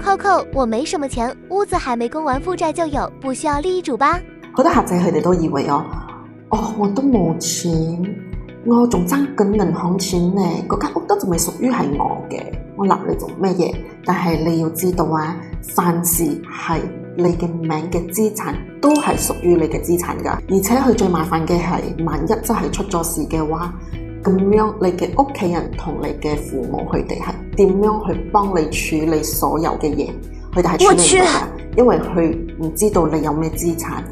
Coco， 我沒什麼錢，屋子還沒供完負債就有，不需要立遺囑吧？好多客仔佢哋都以為我都冇錢，我仲爭緊銀行錢呢，嗰間屋都仲未屬於係我嘅，我立你做咩嘢？但係你要知道啊，凡事係你嘅名嘅資產都係屬於你嘅資產㗎，而且佢最麻煩嘅係，萬一真係出咗事嘅話，咁樣你嘅屋企人同你嘅父母佢哋係點樣去幫你處理所有嘅嘢？佢哋係處理唔到㗎，因為佢唔知道你有咩資產。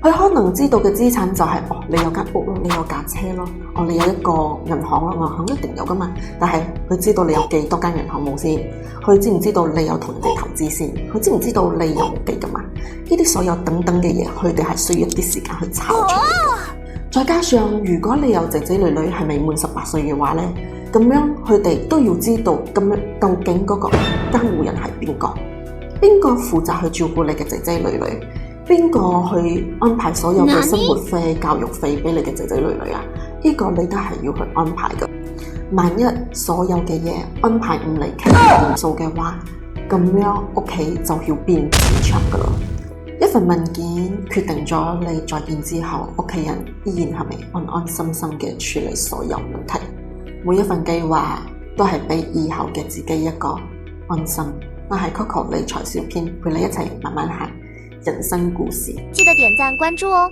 佢可能知道嘅資產就係你有間屋咯，你有架車咯，你有一個銀行咯，銀行一定有噶嘛。但係佢知道你有幾多間銀行冇先？佢知唔知道你有同人哋投資先？佢知唔知道你有冇記噶嘛？呢啲所有等等嘅嘢，佢哋係需要一啲時間去炒出嚟。再加上如果你有仔仔女女係未滿18歲嘅話呢，咁樣佢哋都要知道咁樣究竟嗰個監護人係邊個？邊個負責去照顧你嘅仔仔女女？邊個去安排所有嘅生活費、教育費俾你嘅仔仔女女啊？呢個你都係要去安排嘅。萬一所有嘅嘢安排唔嚟傾掂數嘅話，咁樣屋企就要變賠償噶啦。一份文件決定咗你再見之後，屋企人依然係咪安安心心嘅處理所有問題？每一份計劃都係俾以後嘅自己一個安心。我係 Coco 理財小編，陪你一齊慢慢行人生故事。記得點讚關注哦。